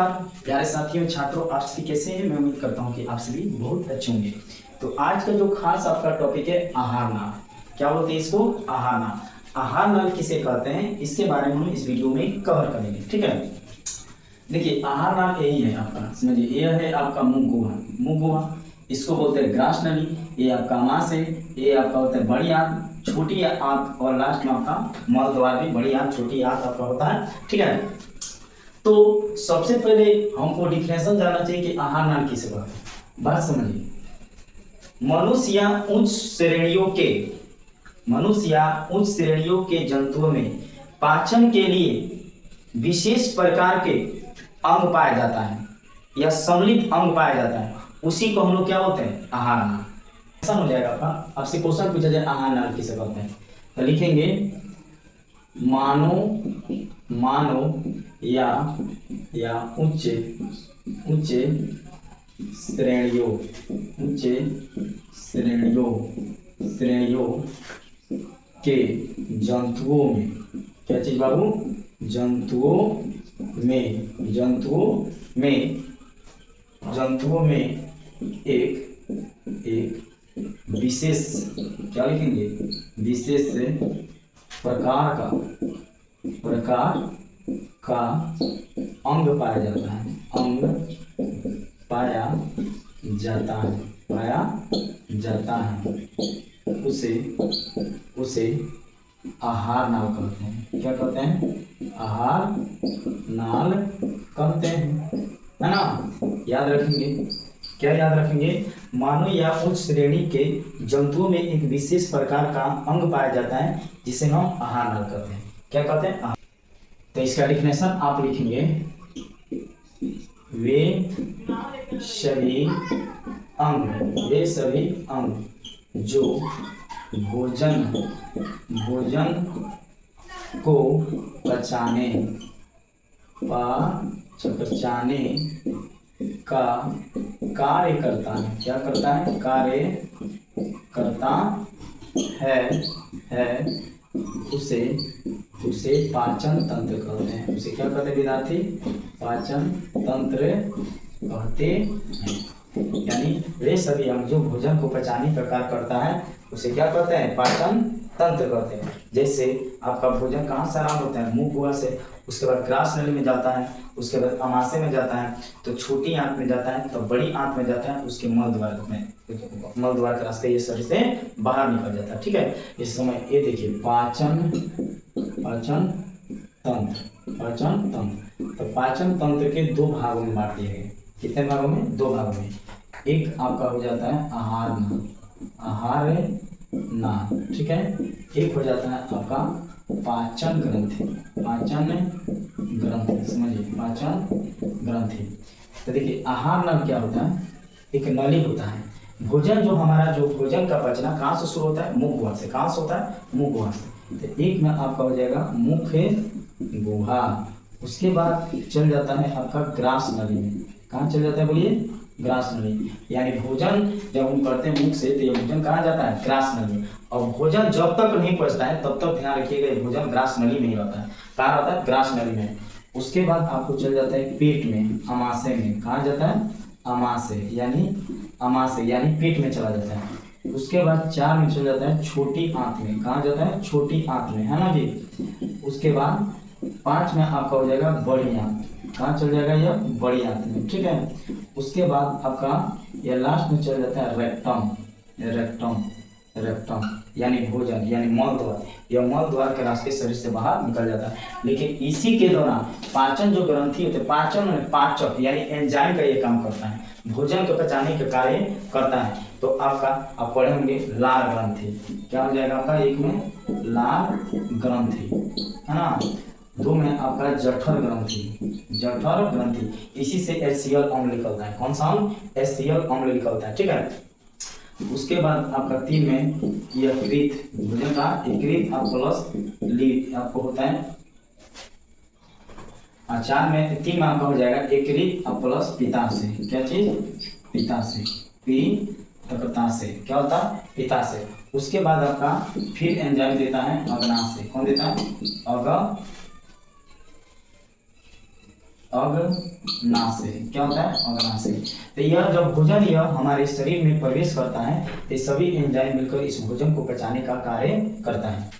नमस्कार प्यारे साथियों, छात्रों, आप सभी कैसे हैं। मैं उम्मीद करता हूं कि आप सभी बहुत अच्छे होंगे। तो आज का जो खास आपका टॉपिक है आहार नाल। क्या बोलते हैं इसको? आहार नाल। आहार नाल किसे कहते हैं, इसके बारे में हम इस वीडियो में कवर करेंगे। ठीक है, देखिए आहार नाल यही है आपका, समझिए ये है आपका मुंह गुहा, इसको बोलते हैं ग्रास नली। ये आपका आमाशय, ये आपका होता है बड़ी आंत, छोटी आंत, और लास्ट में आपका मल द्वार भी बड़ी आंत छोटी आंत आपका होता है। ठीक है, तो सबसे पहले हमको डिफिनेशन जानना चाहिए कि आहार नाल किसे कहते हैं। बात समझिए, मनुष्य या उच्च श्रेणियों के जंतुओं में पाचन के लिए विशेष प्रकार के अंग पाया जाता है या सम्मिलित अंग पाया जाता है, उसी को हम लोग क्या बोलते हैं? आहार नाल। ऐसा हो जाएगा आपका, आपसे क्वेश्चन पूछा जाए आहार नाल किसे कहते हैं, तो लिखेंगे मानव या उच्च श्रेणियों के जंतुओं में, क्या चीज बाबू? जंतुओं में एक विशेष, क्या लिखेंगे? विशेष प्रकार का अंग पाया जाता है, उसे आहार नाल कहते हैं। क्या कहते हैं? आहार नाल कहते हैं, है ना। याद रखेंगे, क्या याद रखेंगे? मानव या उच्च श्रेणी के जंतुओं में एक विशेष प्रकार का अंग पाया जाता है जिसे हम आहार नाल कहते हैं। क्या कहते हैं? तो इसका डिफिनेशन आप लिखेंगे, वे सभी अंग जो भोजन को पचाने का कार्य करता है। क्या करता है? कार्य करता है, उसे पाचन तंत्र कहते हैं। उसे क्या कहते हैं विद्यार्थी? पाचन तंत्र कहते हैं। यानी वे सभी अंग जो भोजन को पचाने का कार्य करता है उसे क्या कहते हैं? पाचन तंत्र कहते हैं। जैसे आपका भोजन कहाँ से आरंभ होता है? मुंह गुहा से, उसके बाद ग्रास नली में जाता है, उसके बाद आमाशय में जाता है, तो छोटी आंत में जाता है, तो बड़ी आंत में जाता है, उसके मल द्वार के रास्ते ये शरीर से बाहर निकल जाता है। ठीक है, इस समय ये देखिए पाचन तंत्र। तो पाचन तंत्र के दो भागों में बांट दिए गए। कितने भागों में? दो भागों में। एक आपका हो जाता है आहार नाल, ठीक है। एक हो जाता है आपका पाचन ग्रंथि, समझिए पाचन ग्रंथि। तो देखिए आहार नाल क्या होता है? एक नली होता है। भोजन जो भोजन का पचना कहाँ से शुरू होता है? मुख गुहा से। कहाँ से होता है? मुख गुहा से। तो एक में आपका हो जाएगा मुख गुहा, उसके बाद चल जाता है आपका ग्रास नली में। कहाँ चल जाता है बोलिए? ग्रास नली। यानी भोजन जब हम करते हैं मुख से तो ये भोजन कहाँ जाता है? ग्रास नली में। और भोजन जब तक नहीं पचता है तब तक ध्यान रखिएगा भोजन ग्रास नली में ही रहता है। कहाँ रहता है? ग्रास नली में। उसके बाद आपको चल जाता है पेट में, आमाशय में। कहाँ जाता है? आमाशय यानी पेट में चला जाता है। उसके बाद 4 में चल जाता है छोटी आंत में। कहाँ जाता है? छोटी आंत में, है ना जी। उसके बाद 5 में आपका हो जाएगा बड़ी आंत। कहाँ चल जाएगा? यह बड़ी आंत में, ठीक है। उसके बाद आपका यह लास्ट में चल जाता है रेक्टम यानी भोजन यानी मल द्वार। यह मल द्वार के रास्ते शरीर से बाहर निकल जाता है। लेकिन इसी के दौरान पाचन जो ग्रंथि होते हैं, पाचक यानी एंजाइम का ये काम करता है, भोजन को पचाने का कार्य करता है। तो आप पढ़े होंगे लार ग्रंथि। क्या हो जाएगा आपका? एक में लार ग्रंथि, है ना। 2 में आपका जठर ग्रंथि। इसी से HCl अम्ल निकलता है। कौन सा अम्ल? HCl अम्ल निकलता है, ठीक है। उसके बाद आपका 3 में यकृत, भोजन का यकृत प्लस आपको होता है। 4 में 3 में आपका हो जाएगा यकृत प्लस पित्ताशय। क्या चीज? पित्ताशय। पित्ताशय क्या होता है? पित्ताशय। उसके बाद आपका फिर एंजाइम देता है अग्नाशय। कौन देता है? अग्नाशय। क्या होता है? अग्नाशय। तो यह जब भोजन यह हमारे शरीर में प्रवेश करता है तो सभी एंजाइम मिलकर इस भोजन को पचाने का कार्य करता है।